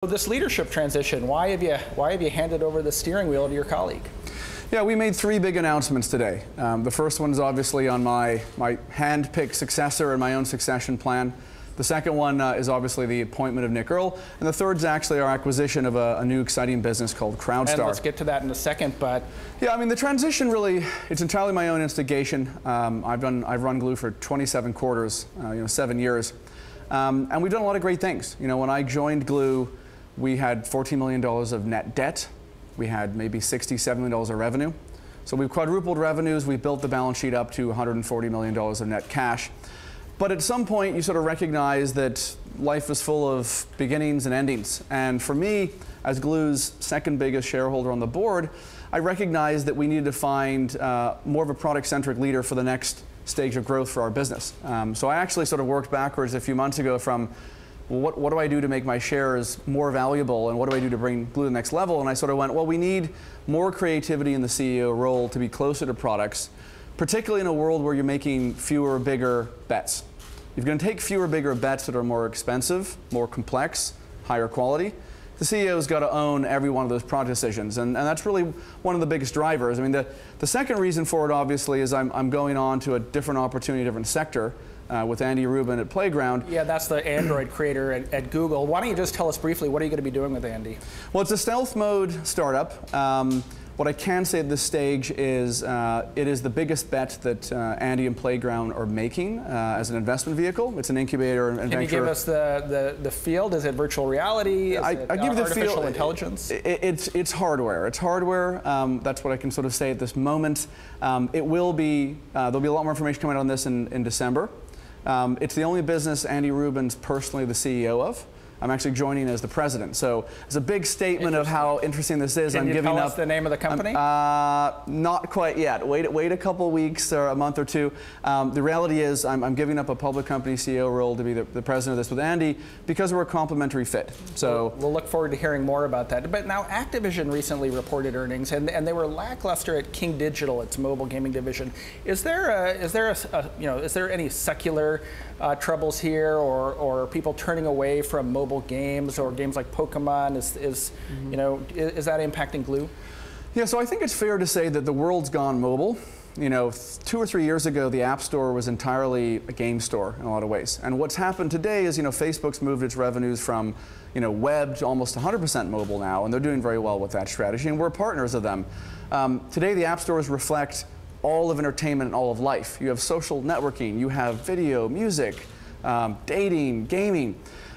This leadership transition, why have you handed over the steering wheel to your colleague? Yeah, we made three big announcements today. The first one is obviously on my hand-picked successor and my own succession plan. The second one is obviously the appointment of Nick Earl. And the third is actually our acquisition of a new exciting business called CrowdStar. And let's get to that in a second, but... Yeah, I mean, the transition really, it's entirely my own instigation. I've run Glu for 27 quarters, 7 years. And we've done a lot of great things. When I joined Glu, we had $14 million of net debt. We had maybe $60, $70 million of revenue. So we've quadrupled revenues. We've built the balance sheet up to $140 million of net cash. But at some point, you sort of recognize that life is full of beginnings and endings. And for me, as Glu's second biggest shareholder on the board, I recognized that we needed to find more of a product-centric leader for the next stage of growth for our business. So I actually sort of worked backwards a few months ago from, well, what do I do to make my shares more valuable, and what do I do to bring Glu to the next level? And I sort of went, well, we need more creativity in the CEO role to be closer to products, particularly in a world where you're making fewer, bigger bets. You're going to take fewer, bigger bets that are more expensive, more complex, higher quality. The CEO's got to own every one of those product decisions, and that's really one of the biggest drivers. I mean, the second reason for it, obviously, is I'm going on to a different opportunity, different sector. With Andy Rubin at Playground. Yeah, that's the Android creator at Google. Why don't you just tell us briefly, what are you going to be doing with Andy? Well, it's a stealth mode startup. What I can say at this stage is it is the biggest bet that Andy and Playground are making as an investment vehicle. It's an incubator and venture. Can you give us the field? Is it virtual reality? Is it artificial intelligence? It's hardware. It's hardware. That's what I can sort of say at this moment. It will be, there'll be a lot more information coming out on this in December. It's the only business Andy Rubin's personally the CEO of. I'm actually joining as the president. So it's a big statement of how interesting this is. Can you tell us the name of the company? Not quite yet. Wait a couple weeks or a month or two. The reality is I'm giving up a public company CEO role to be the president of this with Andy because we're a complementary fit. So we'll look forward to hearing more about that. But now Activision recently reported earnings, and they were lackluster at King Digital, its mobile gaming division. Is there any secular troubles here, or people turning away from mobile games or games like Pokemon? Is that impacting Glu? Yeah, so I think it's fair to say that the world's gone mobile. 2 or 3 years ago, the App Store was entirely a game store in a lot of ways. And what's happened today is, Facebook's moved its revenues from, web to almost 100% mobile now, and they're doing very well with that strategy, and we're partners of them. Today, the App Stores reflect all of entertainment and all of life. You have social networking, you have video, music, dating, gaming.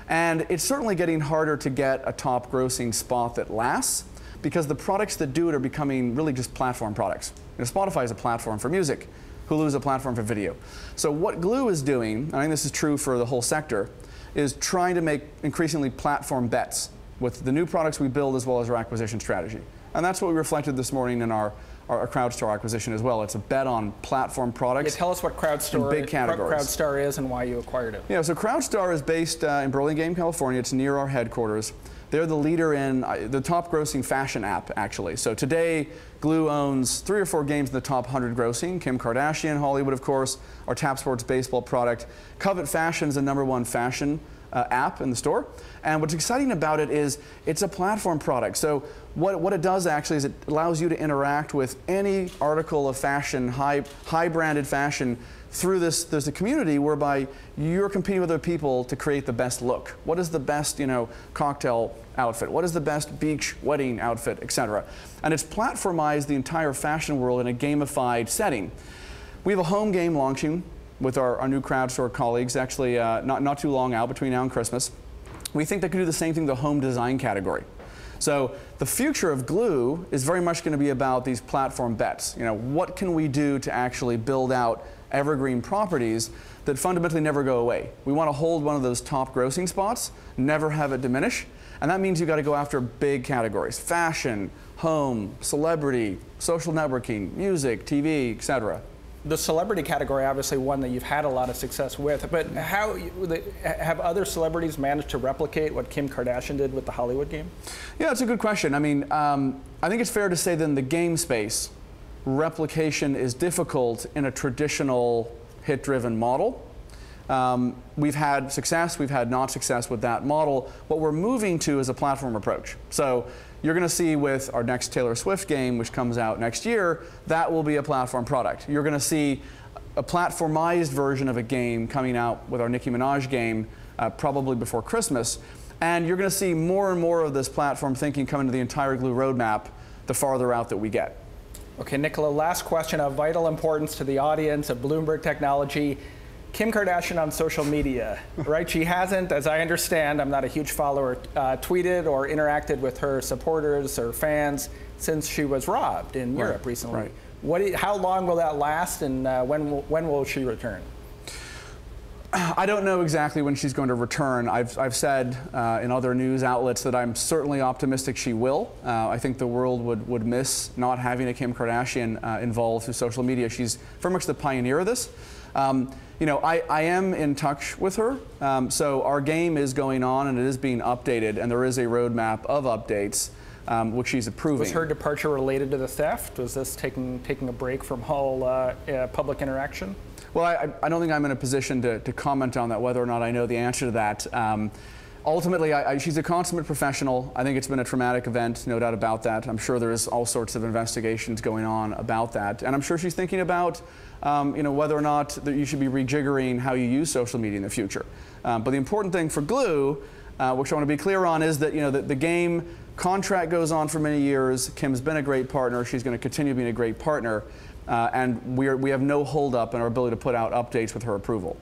And it's certainly getting harder to get a top grossing spot that lasts because the products that do it are becoming really just platform products. Spotify is a platform for music. Hulu is a platform for video. So what Glu is doing, I think this is true for the whole sector, is trying to make increasingly platform bets with the new products we build as well as our acquisition strategy. And that's what we reflected this morning in our CrowdStar acquisition as well. It's a bet on platform products. Yeah, tell us what CrowdStar, big categories. CrowdStar is and why you acquired it. Yeah, so CrowdStar is based in Burlingame, California. It's near our headquarters. They're the leader in the top grossing fashion app, actually. So today, Glu owns 3 or 4 games in the top 100 grossing. Kim Kardashian, Hollywood, of course, our Tap Sports baseball product. Covet Fashion is the #1 fashion app in the store. And what's exciting about it is it's a platform product. So what it does actually is it allows you to interact with any article of fashion, high branded fashion, through this. There's a community whereby you're competing with other people to create the best look. What is the best, cocktail outfit? What is the best beach wedding outfit, etc. And it's platformized the entire fashion world in a gamified setting. We have a home game launching with our new CrowdStor colleagues, actually not too long out, between now and Christmas. We think they could do the same thing in the home design category. So the future of Glu is very much going to be about these platform bets. What can we do to actually build out evergreen properties that fundamentally never go away? We want to hold one of those top grossing spots, never have it diminish, and that means you've got to go after big categories: fashion, home, celebrity, social networking, music, TV, etc. The celebrity category, obviously one that you've had a lot of success with, but how have other celebrities managed to replicate what Kim Kardashian did with the Hollywood game? Yeah, it's a good question. I mean, I think it's fair to say that in the game space, replication is difficult in a traditional hit-driven model. We've had success, we've had not success with that model. What we're moving to is a platform approach. So you're going to see with our next Taylor Swift game, which comes out next year, that will be a platform product. You're going to see a platformized version of a game coming out with our Nicki Minaj game probably before Christmas. And you're going to see more and more of this platform thinking coming to the entire Glu roadmap the farther out that we get. Okay, Niccolo, last question of vital importance to the audience of Bloomberg Technology. Kim Kardashian on social media, right? She hasn't, as I understand, I'm not a huge follower, tweeted or interacted with her supporters or fans since she was robbed in Europe recently. Right. How long will that last, and when will she return? I don't know exactly when she's going to return. I've said in other news outlets that I'm certainly optimistic she will. I think the world would miss not having a Kim Kardashian involved through social media. She's very much the pioneer of this. You know, I am in touch with her, so our game is going on and it is being updated, and there is a roadmap of updates which she's approving. Was her departure related to the theft? Was this taking a break from all public interaction? Well, I don't think I'm in a position to comment on that, whether or not I know the answer to that. Ultimately, she's a consummate professional. I think it's been a traumatic event, no doubt about that. I'm sure there's all sorts of investigations going on about that. And I'm sure she's thinking about you know, whether or not that you should be rejiggering how you use social media in the future. But the important thing for Glu, which I want to be clear on, is that, you know, the game contract goes on for many years. Kim's been a great partner. She's going to continue being a great partner. And we have no hold up in our ability to put out updates with her approval.